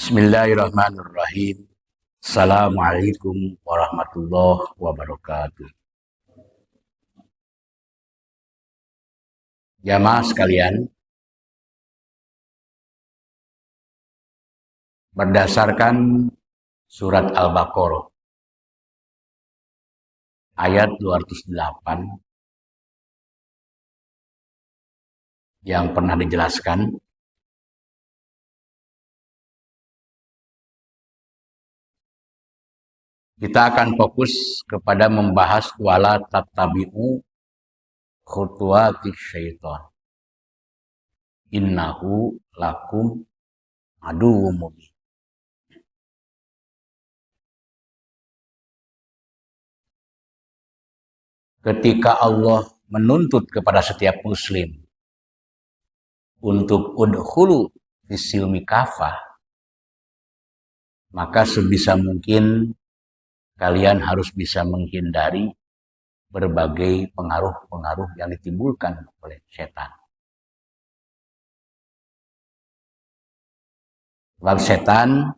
Bismillahirrahmanirrahim. Assalamualaikum warahmatullahi wabarakatuh. Jamaah sekalian, berdasarkan surat Al-Baqarah ayat 208 yang pernah dijelaskan, kita akan fokus kepada membahas wala tattabi'u khutuwati syaitan. Innahu lakum aduwwum mubin. Ketika Allah menuntut kepada setiap muslim untuk udkhulu fis-silmi kafah, maka sebisa mungkin kalian harus bisa menghindari berbagai pengaruh-pengaruh yang ditimbulkan oleh setan. Sebab setan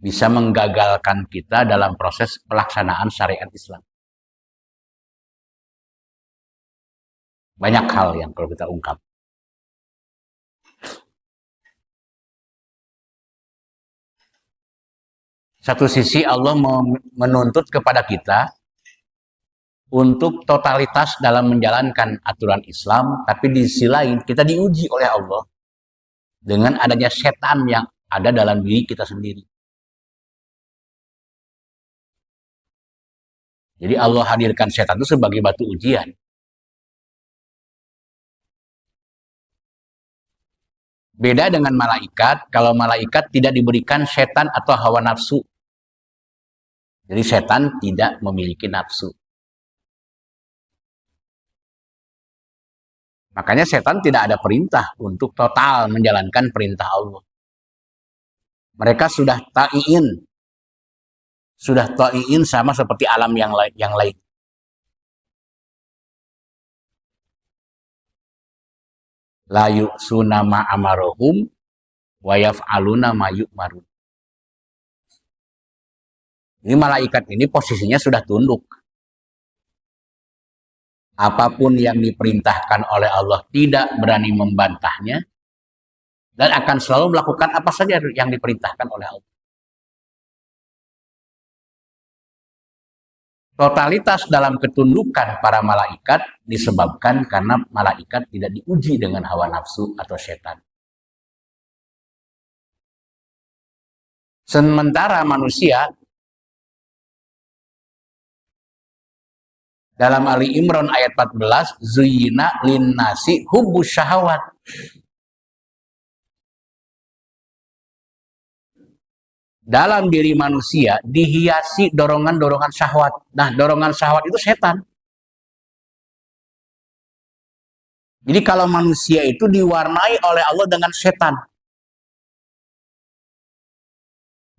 bisa menggagalkan kita dalam proses pelaksanaan syariat Islam. Banyak hal yang perlu kita ungkap. Satu sisi Allah menuntut kepada kita untuk totalitas dalam menjalankan aturan Islam, tapi di sisi lain kita diuji oleh Allah dengan adanya setan yang ada dalam diri kita sendiri. Jadi Allah hadirkan setan itu sebagai batu ujian. Beda dengan malaikat, kalau malaikat tidak diberikan setan atau hawa nafsu. Jadi setan tidak memiliki nafsu. Makanya setan tidak ada perintah untuk total menjalankan perintah Allah. Mereka sudah ta'iin. Sudah ta'iin sama seperti alam yang lain. La yu'suna ma amarohum wa yaf'aluna ma yu'marun. Ini malaikat ini posisinya sudah tunduk. Apapun yang diperintahkan oleh Allah tidak berani membantahnya dan akan selalu melakukan apa saja yang diperintahkan oleh Allah. Totalitas dalam ketundukan para malaikat disebabkan karena malaikat tidak diuji dengan hawa nafsu atau setan. Sementara manusia dalam Ali Imran ayat 14, zuyyina linnasi hubbus syahawat. Dalam diri manusia dihiasi dorongan-dorongan syahwat. Nah, dorongan syahwat itu setan. Jadi kalau manusia itu diwarnai oleh Allah dengan setan.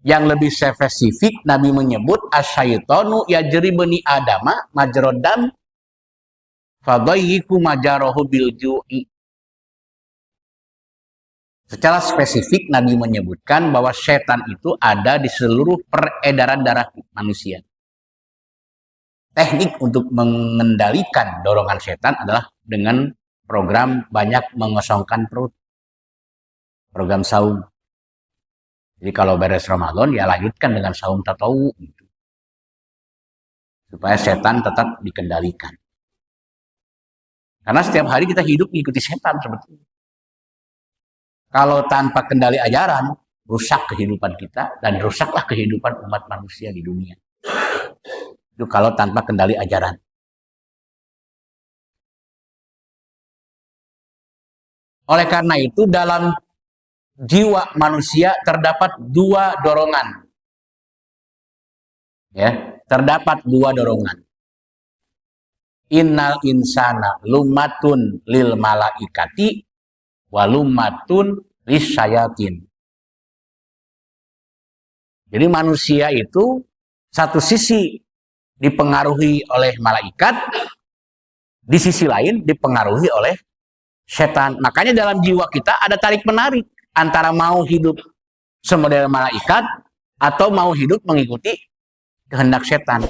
Yang lebih spesifik, Nabi menyebut asyaitonu yajri bani adama majrodam fadayyiku majarohu bilju'i. Secara spesifik Nabi menyebutkan bahwa setan itu ada di seluruh peredaran darah manusia. Teknik untuk mengendalikan dorongan setan adalah dengan program banyak mengosongkan perut. Program saum. Jadi kalau beres Ramadan ya lanjutkan dengan saum tatawu gitu. Supaya setan tetap dikendalikan. Karena setiap hari kita hidup mengikuti setan sebetulnya. Kalau tanpa kendali ajaran, rusak kehidupan kita dan rusaklah kehidupan umat manusia di dunia. Itu kalau tanpa kendali ajaran. Oleh karena itu dalam jiwa manusia terdapat dua dorongan. Ya, terdapat dua dorongan. Innal insana lumatun lil malaikati walumatun lisyayatin. Jadi manusia itu satu sisi dipengaruhi oleh malaikat, di sisi lain dipengaruhi oleh setan. Makanya dalam jiwa kita ada tarik menarik antara mau hidup semodel malaikat atau mau hidup mengikuti kehendak setan.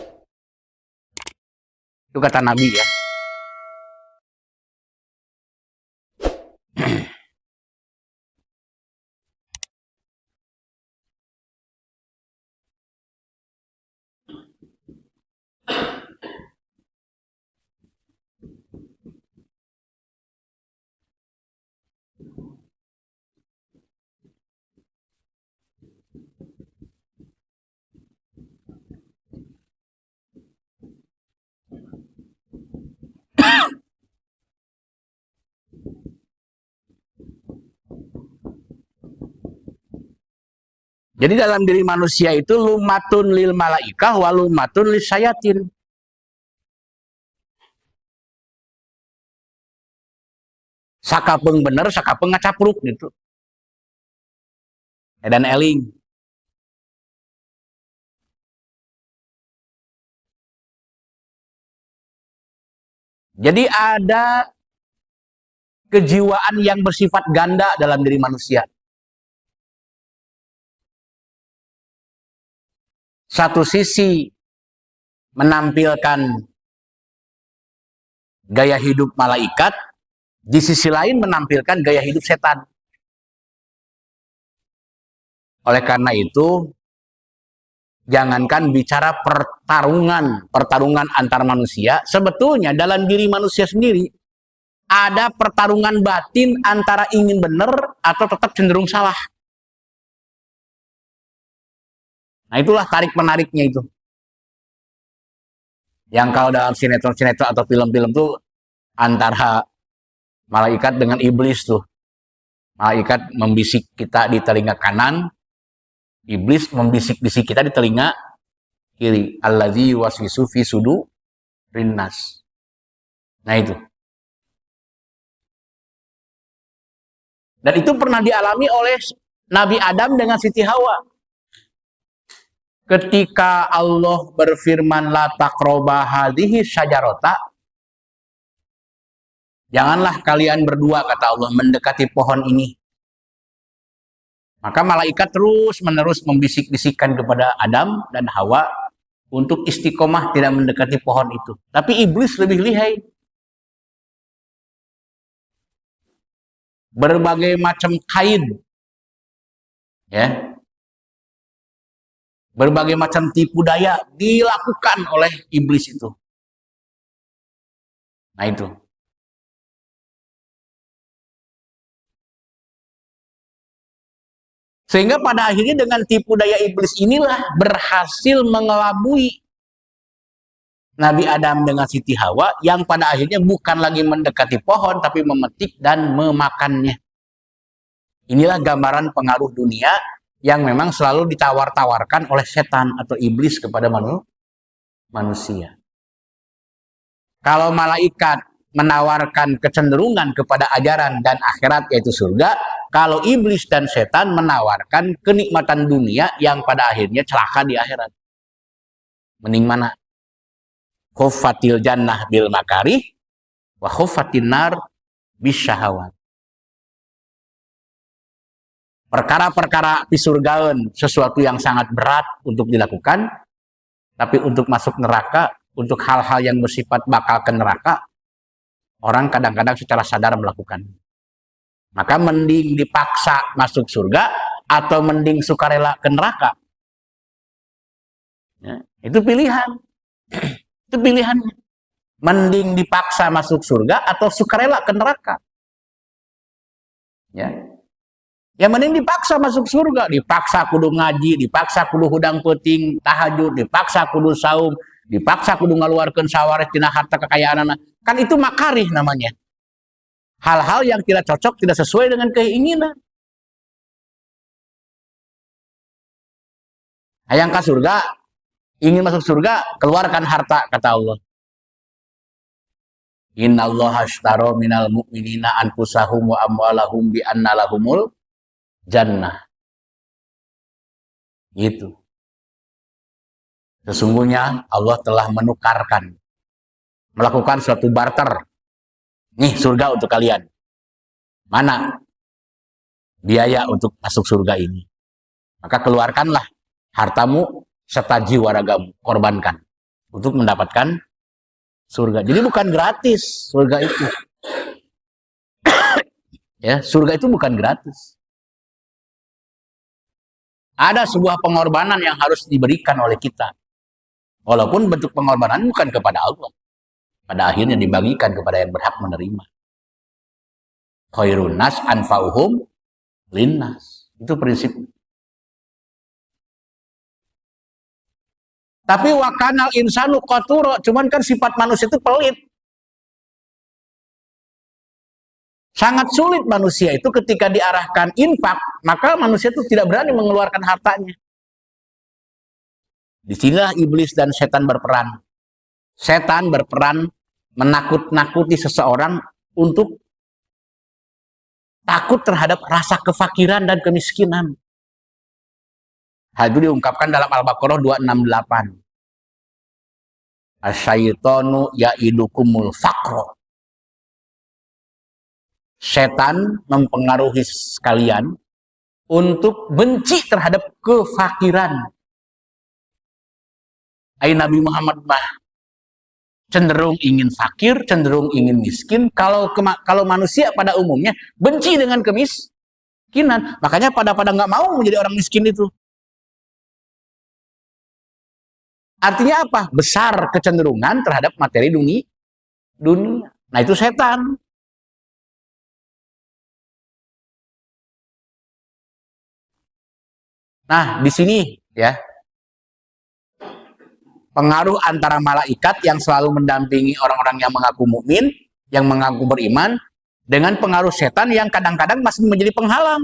Itu kata Nabi ya. Jadi dalam diri manusia itu lumatun lil malaikah walumatun lis syayatin. Sakapeng bener, sakapeng ngacapruk gitu. Dan eling. Jadi ada kejiwaan yang bersifat ganda dalam diri manusia. Satu sisi menampilkan gaya hidup malaikat, di sisi lain menampilkan gaya hidup setan. Oleh karena itu, jangankan bicara pertarungan antar manusia, sebetulnya dalam diri manusia sendiri ada pertarungan batin antara ingin benar atau tetap cenderung salah. Nah itulah tarik-menariknya itu. Yang kalau dalam sinetron-sinetron atau film-film tuh antara malaikat dengan iblis tuh. Malaikat membisik kita di telinga kanan, iblis membisik-bisik kita di telinga kiri. Alladzi yuwaswisu fi sudurin nas. Nah itu. Dan itu pernah dialami oleh Nabi Adam dengan Siti Hawa. Ketika Allah berfirman la taqraba hadhihi syajarata, janganlah kalian berdua, kata Allah, mendekati pohon ini. Maka malaikat terus-menerus membisik-bisikkan kepada Adam dan Hawa untuk istiqomah tidak mendekati pohon itu. Tapi iblis lebih lihai. Berbagai macam kaid, ya, berbagai macam tipu daya dilakukan oleh iblis itu. Nah itu. Sehingga pada akhirnya dengan tipu daya iblis inilah berhasil mengelabui Nabi Adam dengan Siti Hawa yang pada akhirnya bukan lagi mendekati pohon tapi memetik dan memakannya. Inilah gambaran pengaruh dunia yang memang selalu ditawar-tawarkan oleh setan atau iblis kepada manusia. Kalau malaikat menawarkan kecenderungan kepada ajaran dan akhirat yaitu surga, kalau iblis dan setan menawarkan kenikmatan dunia yang pada akhirnya celaka di akhirat. Mending mana? Khuffatil jannah bil makarih wa khuffatin nar bisyahawat. Perkara-perkara pisurgaun sesuatu yang sangat berat untuk dilakukan, tapi untuk masuk neraka, untuk hal-hal yang bersifat bakal ke neraka, orang kadang-kadang secara sadar melakukan. Maka mending dipaksa masuk surga atau mending sukarela ke neraka. Ya, itu pilihan. Itu pilihannya. Mending dipaksa masuk surga atau sukarela ke neraka. Ya. Yang mending dipaksa masuk surga, dipaksa kudu ngaji, dipaksa kudu hudang peuting tahajud, dipaksa kudu saum, dipaksa kudu ngaluarkeun sawares tina harta kekayaan anak. Kan itu makarih namanya. Hal-hal yang tidak cocok, tidak sesuai dengan keinginan. Hayang ka surga, ingin masuk surga, keluarkan harta, kata Allah. Innallaha ashtara minal mu'minina anfusahum wa amwalahum bi anna lahumul jannah. Gitu. Sesungguhnya Allah telah menukarkan, melakukan suatu barter. Nih surga untuk kalian. Mana biaya untuk masuk surga ini? Maka keluarkanlah hartamu serta jiwa ragamu, korbankan untuk mendapatkan surga. Jadi bukan gratis surga itu. Ya, surga itu bukan gratis. Ada sebuah pengorbanan yang harus diberikan oleh kita. Walaupun bentuk pengorbanan bukan kepada Allah. Pada akhirnya dibagikan kepada yang berhak menerima. Khairun nas anfa'uhum linnas. Itu prinsip. Tapi wakanal insanu qaturo, cuman kan sifat manusia itu pelit. Sangat sulit manusia itu ketika diarahkan infak, maka manusia itu tidak berani mengeluarkan hartanya. Disinilah iblis dan setan berperan. Setan berperan menakut-nakuti seseorang untuk takut terhadap rasa kefakiran dan kemiskinan. Hal itu diungkapkan dalam Al-Baqarah 268. Asyaitonu ya'idukumul faqro. Setan mempengaruhi sekalian untuk benci terhadap kefakiran. Nabi Muhammad cenderung ingin fakir, cenderung ingin miskin. Kalau manusia pada umumnya benci dengan kemiskinan, makanya pada nggak mau menjadi orang miskin itu. Artinya apa? Besar kecenderungan terhadap materi dunia. Nah itu setan. Nah di sini ya, pengaruh antara malaikat yang selalu mendampingi orang-orang yang mengaku mukmin, yang mengaku beriman, dengan pengaruh setan yang kadang-kadang masih menjadi penghalang.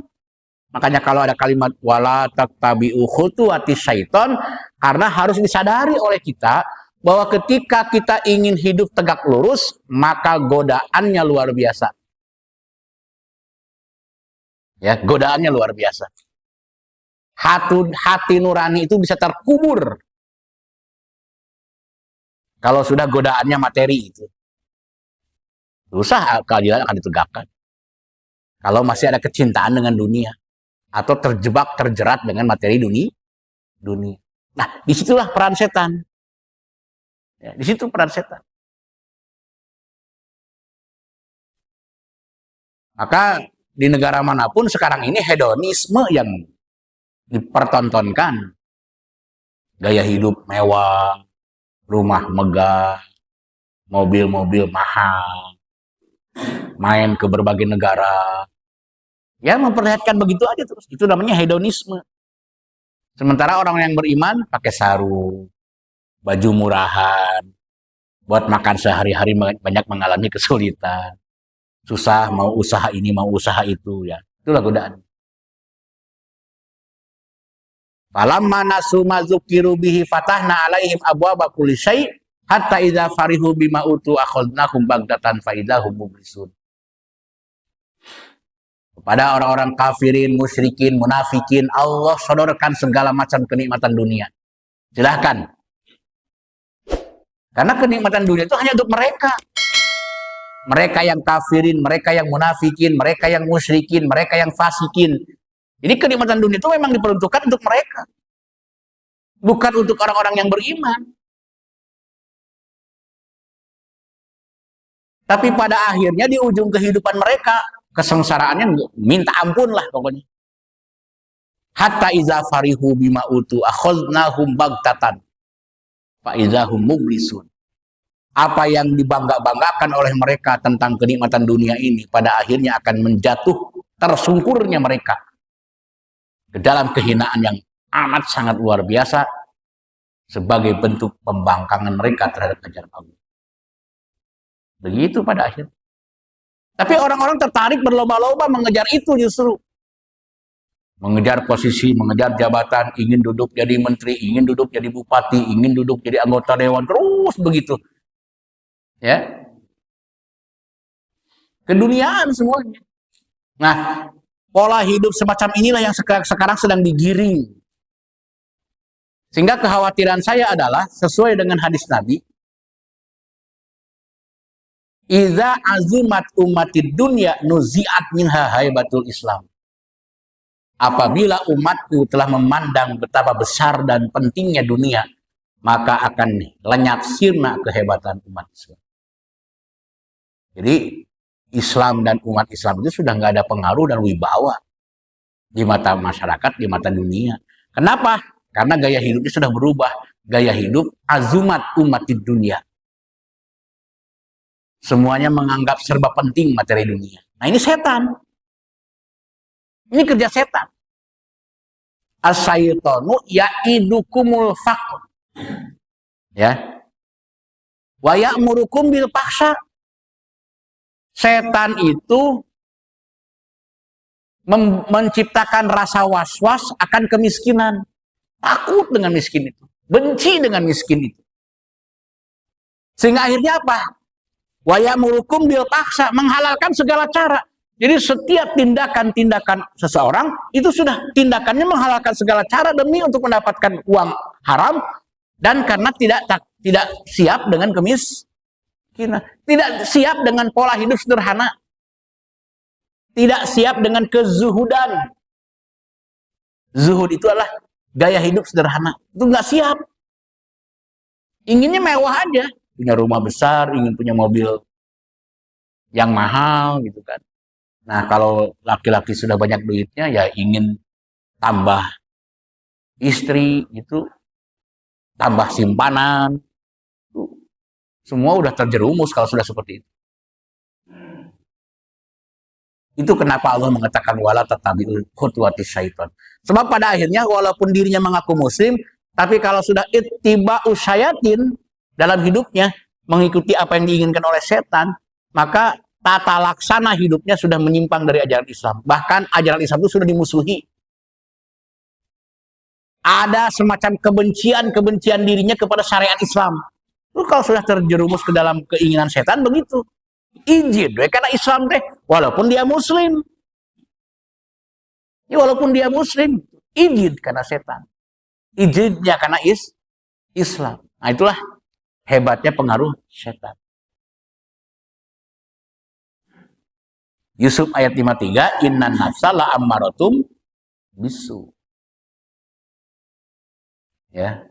Makanya kalau ada kalimat wala tattabi'u khutuwati syaiton, karena harus disadari oleh kita bahwa ketika kita ingin hidup tegak lurus, maka godaannya luar biasa. Ya, godaannya luar biasa. Hati nurani itu bisa terkubur kalau sudah godaannya materi itu. Susah keadilan akan ditegakkan. Kalau masih ada kecintaan dengan dunia atau terjerat dengan materi dunia. Nah, disitulah peran setan. Ya, di situ peran setan. Maka di negara manapun sekarang ini hedonisme yang dipertontonkan. Gaya hidup mewah, rumah megah, mobil-mobil mahal, main ke berbagai negara. Ya memperlihatkan begitu aja terus. Itu namanya hedonisme. Sementara orang yang beriman pakai sarung, baju murahan, buat makan sehari-hari banyak mengalami kesulitan. Susah, mau usaha ini, mau usaha itu, ya. Itulah godaan. Falamma nasu ma dzukiru bihi fatahna alaihim abwaaba kulli syai' hatta idza farihu bima utu akhadnahum bagdatan fa idzahum mublisun. Kepada orang-orang kafirin, musyrikin, munafikin, Allah sodorkan segala macam kenikmatan dunia. Silahkan. Karena kenikmatan dunia itu hanya untuk mereka. Mereka yang kafirin, mereka yang munafikin, mereka yang musyrikin, mereka yang fasikin. Jadi kenikmatan dunia itu memang diperuntukkan untuk mereka. Bukan untuk orang-orang yang beriman. Tapi pada akhirnya di ujung kehidupan mereka, kesengsaraannya minta ampun lah pokoknya. Hatta iza farihu bima utu akhadnahum bagtatan fa idzahum mublisun. Apa yang dibangga-banggakan oleh mereka tentang kenikmatan dunia ini pada akhirnya akan menjatuh tersungkurnya mereka ke dalam kehinaan yang amat sangat luar biasa sebagai bentuk pembangkangan mereka terhadap ajaran Allah. Begitu pada akhirnya. Tapi orang-orang tertarik berlomba-lomba mengejar itu justru. Mengejar posisi, mengejar jabatan, ingin duduk jadi menteri, ingin duduk jadi bupati, ingin duduk jadi anggota dewan, terus begitu. Ya. Keduniaan semuanya. Nah, pola hidup semacam inilah yang sekarang sedang digiring. Sehingga kekhawatiran saya adalah sesuai dengan hadis Nabi, Iza azumat umatid dunya nuziat minha haibatul Islam. Apabila umatku telah memandang betapa besar dan pentingnya dunia, maka akan lenyap sirna kehebatan umat Islam. Jadi Islam dan umat Islam itu sudah nggak ada pengaruh dan wibawa di mata masyarakat, di mata dunia. Kenapa? Karena gaya hidupnya sudah berubah. Gaya hidup azumat umat di dunia. Semuanya menganggap serba penting materi dunia. Nah ini setan. Ini kerja setan. As-syaitanu ya'idukumul faqr. Ya. Wa ya'murukum bil fahsya. Setan itu menciptakan rasa was-was akan kemiskinan. Takut dengan miskin itu. Benci dengan miskin itu. Sehingga akhirnya apa? Wa ya'murukum bil fahsya, menghalalkan segala cara. Jadi setiap tindakan-tindakan seseorang itu sudah tindakannya menghalalkan segala cara demi untuk mendapatkan uang haram dan karena tidak siap dengan kemiskinan, tidak siap dengan pola hidup sederhana, tidak siap dengan kezuhudan. Zuhud itu adalah gaya hidup sederhana, itu nggak siap. Inginnya mewah aja, punya rumah besar, ingin punya mobil yang mahal gitu kan. Nah, kalau laki-laki sudah banyak duitnya, ya ingin tambah istri, gitu, tambah simpanan. Semua udah terjerumus kalau sudah seperti itu. Itu kenapa Allah mengatakan wala tatabi'ul khutuwatis syaitan. Sebab pada akhirnya walaupun dirinya mengaku muslim, tapi kalau sudah ittiba'us syayatin dalam hidupnya, mengikuti apa yang diinginkan oleh setan, maka tata laksana hidupnya sudah menyimpang dari ajaran Islam. Bahkan ajaran Islam itu sudah dimusuhi. Ada semacam kebencian dirinya kepada syariat Islam. Lu kalau sudah terjerumus ke dalam keinginan setan begitu. Izin deh karena Islam deh, walaupun dia muslim. Ya, walaupun dia muslim, izin karena setan. Izinnya karena Islam. Nah, itulah hebatnya pengaruh setan. Yusuf ayat 53, innan nafsa la ammaratum bisu. Ya.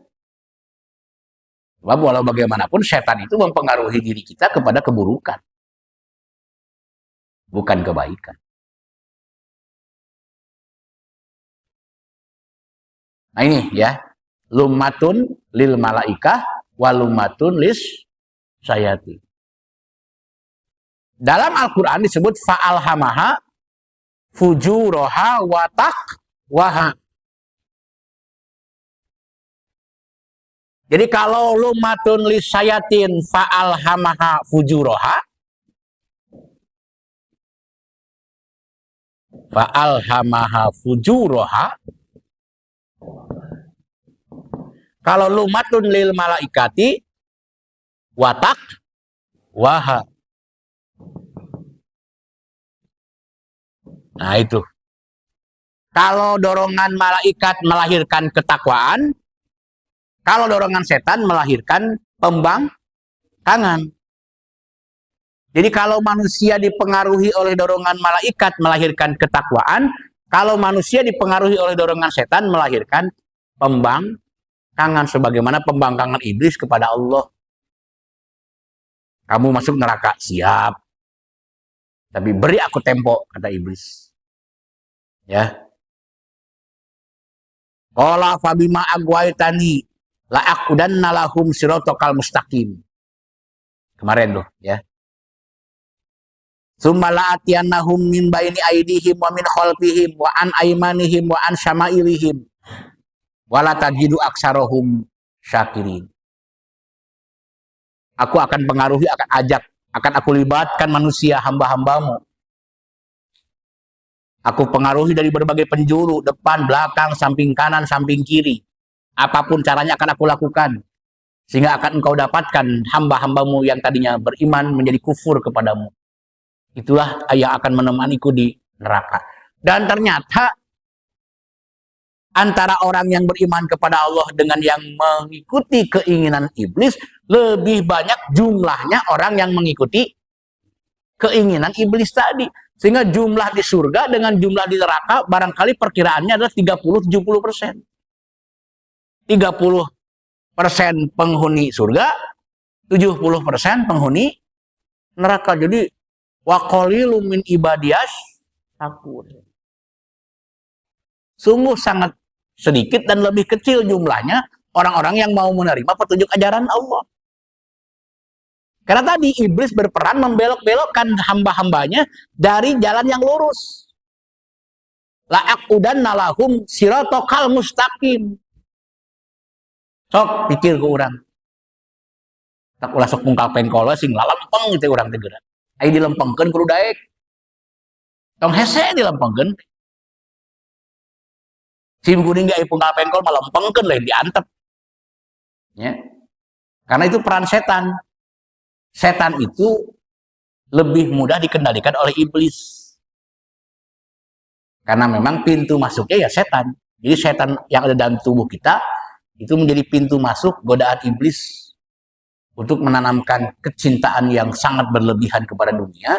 Sebab walau bagaimanapun setan itu mempengaruhi diri kita kepada keburukan. Bukan kebaikan. Nah ini ya. Lumatun lil malaikah walumatun lis sayati. Dalam Al-Quran disebut fa'alhamaha fujuroha wa taqwaha. Jadi kalau lumatun lisayatin fa'alhamaha fujuroha, fa'alhamaha fujuroha, kalau lumatun lil malaikati wa taqwaha. Nah itu. Kalau dorongan malaikat melahirkan ketakwaan, kalau dorongan setan melahirkan pembangkangan. Jadi kalau manusia dipengaruhi oleh dorongan malaikat melahirkan ketakwaan, kalau manusia dipengaruhi oleh dorongan setan melahirkan pembangkangan, sebagaimana pembangkangan iblis kepada Allah. Kamu masuk neraka, siap. Tapi beri aku tempo, kata iblis. Ya. Qala fabima agwaitani la aqudanna lahum siratal mustaqim. Kemarin tuh, ya. Tsumma la atiyannahum min baini aydihim wa min khalfihim wa an aymanihim wa an syama'ilihim. Wa la tajidu aktsarahum syakirin. Aku akan pengaruhi, akan aku libatkan manusia hamba-hambamu. Aku pengaruhi dari berbagai penjuru, depan, belakang, samping kanan, samping kiri. Apapun caranya akan aku lakukan. Sehingga akan engkau dapatkan hamba-hambamu yang tadinya beriman menjadi kufur kepadamu. Itulah yang akan menemaniku di neraka. Dan ternyata antara orang yang beriman kepada Allah dengan yang mengikuti keinginan iblis, lebih banyak jumlahnya orang yang mengikuti keinginan iblis tadi. Sehingga jumlah di surga dengan jumlah di neraka barangkali perkiraannya adalah 30-70%. 30% penghuni surga, 70% penghuni neraka. Jadi wa qalilum min ibadiyas syakur. Sungguh sangat sedikit dan lebih kecil jumlahnya orang-orang yang mau menerima petunjuk ajaran Allah. Karena tadi iblis berperan membelok-belokkan hamba-hambanya dari jalan yang lurus. La'aqudanna lahum siratal mustaqim. Sok pikir ke urang. Tak ulah sok mungkal pengkol sing lalempeng gitu urang teh geura. Ai dilempengkeun kudu daek. Tong hese dilempengkeun. Sim kuning gak pungkal pengkol malah lempengkeun lain diantep. Ya. Karena itu peran setan. Setan itu lebih mudah dikendalikan oleh iblis. Karena memang pintu masuknya ya setan. Jadi setan yang ada dalam tubuh kita itu menjadi pintu masuk godaan iblis untuk menanamkan kecintaan yang sangat berlebihan kepada dunia,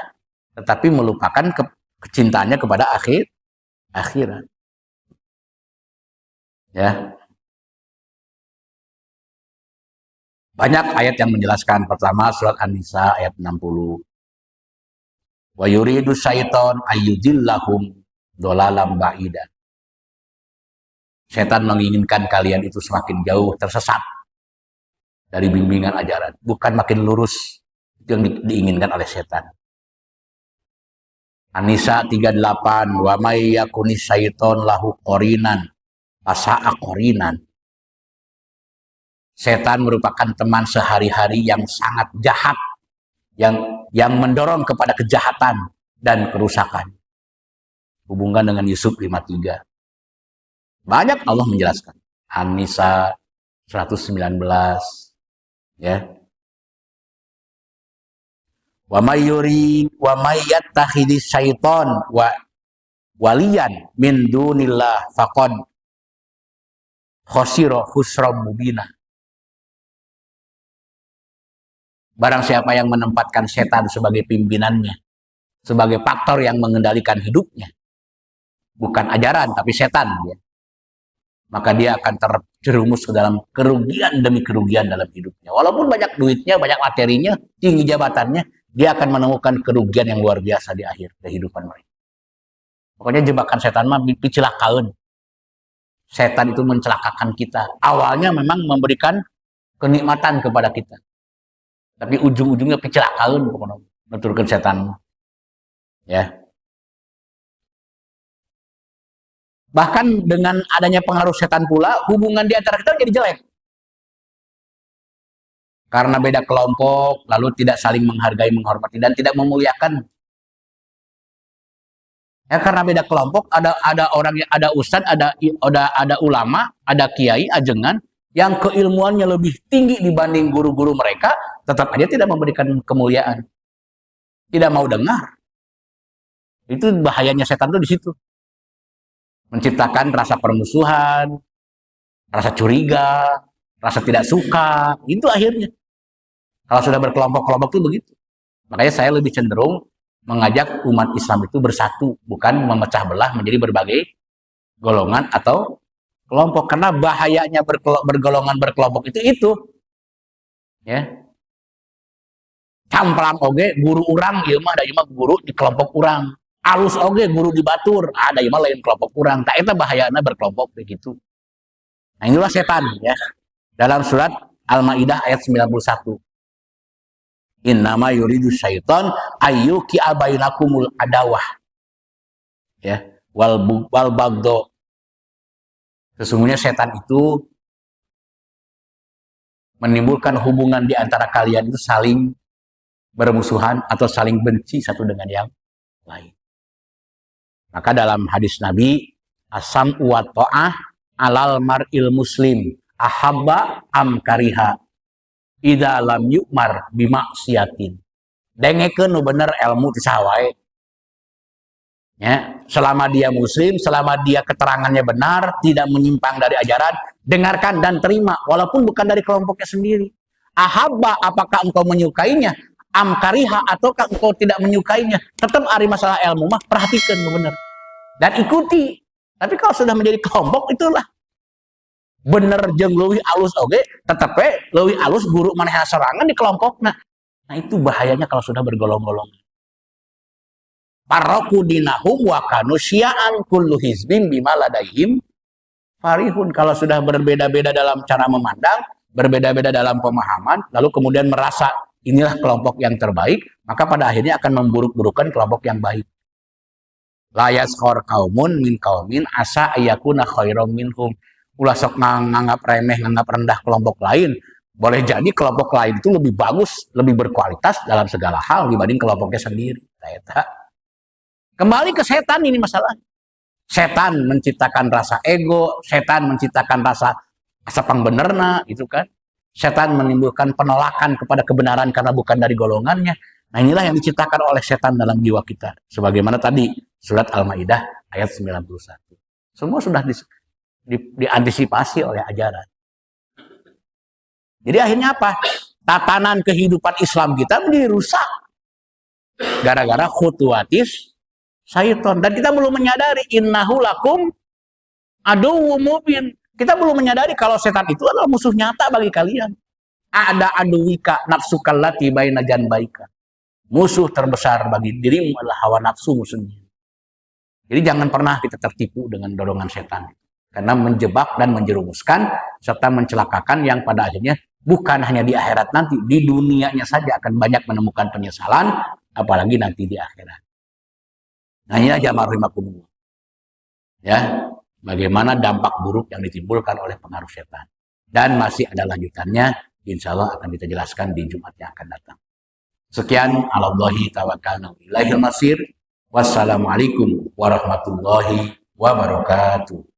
tetapi melupakan kecintaannya kepada akhirat. Ya. Banyak ayat yang menjelaskan. Pertama surat An-Nisa ayat 60. Wa yuridu syaiton ayyudillahum dolalam ba'ida. Setan menginginkan kalian itu semakin jauh tersesat dari bimbingan ajaran, bukan makin lurus. Itu yang diinginkan oleh setan. An-Nisa 38, wa may yakuni syaiton lahu qorinan fasa'a qorinan. Setan merupakan teman sehari-hari yang sangat jahat, yang mendorong kepada kejahatan dan kerusakan. Hubungan dengan Yusuf 53. Banyak Allah menjelaskan. An-Nisa 119, ya. Wa may yattakhidhi syaiton waliyan min dunillah faqad khasira khusran mubina. Barang siapa yang menempatkan setan sebagai pimpinannya, sebagai faktor yang mengendalikan hidupnya, bukan ajaran tapi setan, ya, maka dia akan terjerumus ke dalam kerugian demi kerugian dalam hidupnya. Walaupun banyak duitnya, banyak materinya, tinggi jabatannya, dia akan menemukan kerugian yang luar biasa di akhir kehidupan mereka. Pokoknya jebakan setan mah dicelakaan. Setan itu mencelakakan kita. Awalnya memang memberikan kenikmatan kepada kita, tapi ujung-ujungnya kecelakaan pokoknya nuturkeun setan. Ya. Bahkan dengan adanya pengaruh setan pula, hubungan di antara kita jadi jelek. Karena beda kelompok, lalu tidak saling menghargai, menghormati, dan tidak memuliakan. Ya, karena beda kelompok, ada orang yang ada ustadz, ada ulama, ada kiai, ajengan yang keilmuannya lebih tinggi dibanding guru-guru mereka, tetap aja tidak memberikan kemuliaan. Tidak mau dengar. Itu bahayanya setan tuh di situ. Menciptakan rasa permusuhan, rasa curiga, rasa tidak suka, itu akhirnya. Kalau sudah berkelompok-kelompok itu begitu. Makanya saya lebih cenderung mengajak umat Islam itu bersatu, bukan memecah belah menjadi berbagai golongan atau kelompok. Karena bahayanya bergolongan berkelompok itu. Ya. Camplang oge guru urang, ieu mah ada ieu mah guru di kelompok urang. Alus oge guru di batur, ada ieu mah lain kelompok urang. Tak eta bahayana berkelompok begitu. Nah, inilah setan, ya. Dalam surat Al-Maidah ayat 91. Innama yuridu syaiton ayyuki abainakumul adawah. Ya, wal bagdo. Sesungguhnya setan itu menimbulkan hubungan di antara kalian itu saling bermusuhan atau saling benci satu dengan yang lain. Maka dalam hadis Nabi, asam wa ta'ah alal mar'il muslim ahabba am kariha idza lam yu'mar bimaksiatin. Dengekeun nu bener ilmu ti saha wae. Ya, selama dia muslim, selama dia keterangannya benar, tidak menyimpang dari ajaran, dengarkan dan terima walaupun bukan dari kelompoknya sendiri. Ahabba, apakah engkau menyukainya? Amkariha atau engkau tidak menyukainya, tetap ari masalah ilmu mah perhatikan benar dan ikuti. Tapi kalau sudah menjadi kelompok itulah bener jeung leuwih alus oge, tetep leuwih alus guru manehna serangan di kelompok. Nah itu bahayanya kalau sudah bergolong-golong. Paraku dinahum wa kanu syia'an kullu hizbin bima ladaihim farihun. Kalau sudah berbeda-beda dalam cara memandang, berbeda-beda dalam pemahaman, lalu kemudian merasa inilah kelompok yang terbaik, maka pada akhirnya akan memburuk-burukan kelompok yang baik. La yaskhor qaumun min qaumin asa ayyakuna khairum minhum. Ulah sok nganggap remeh, nganggap rendah kelompok lain. Boleh jadi kelompok lain itu lebih bagus, lebih berkualitas dalam segala hal dibanding kelompoknya sendiri. Kembali ke setan ini masalah. Setan menciptakan rasa ego, setan menciptakan rasa asa pangbenerna, itu kan. Setan menimbulkan penolakan kepada kebenaran karena bukan dari golongannya. Nah inilah yang diciptakan oleh setan dalam jiwa kita. Sebagaimana tadi surat Al-Maidah ayat 91. Semua sudah diantisipasi oleh ajaran. Jadi akhirnya apa? Tatanan kehidupan Islam kita menjadi rusak. Gara-gara khutuwatis syaiton. Dan kita belum menyadari innahu lakum aduwwum mubin. Kita belum menyadari kalau setan itu adalah musuh nyata bagi kalian. Ada aduwika nafsukal lati baina janbaika. Musuh terbesar bagi dirimu adalah hawa nafsumu sendiri. Jadi jangan pernah kita tertipu dengan dorongan setan. Karena menjebak dan menjerumuskan serta mencelakakan yang pada akhirnya bukan hanya di akhirat nanti, di dunianya saja akan banyak menemukan penyesalan, apalagi nanti di akhirat. Nah ini aja marhimakumullah. Ya, bagaimana dampak buruk yang ditimbulkan oleh pengaruh setan. Dan masih ada lanjutannya, insya Allah akan kita jelaskan di Jumat yang akan datang. Sekian, alallahi tawakkalna ilaihil masir. Wassalamualaikum warahmatullahi wabarakatuh.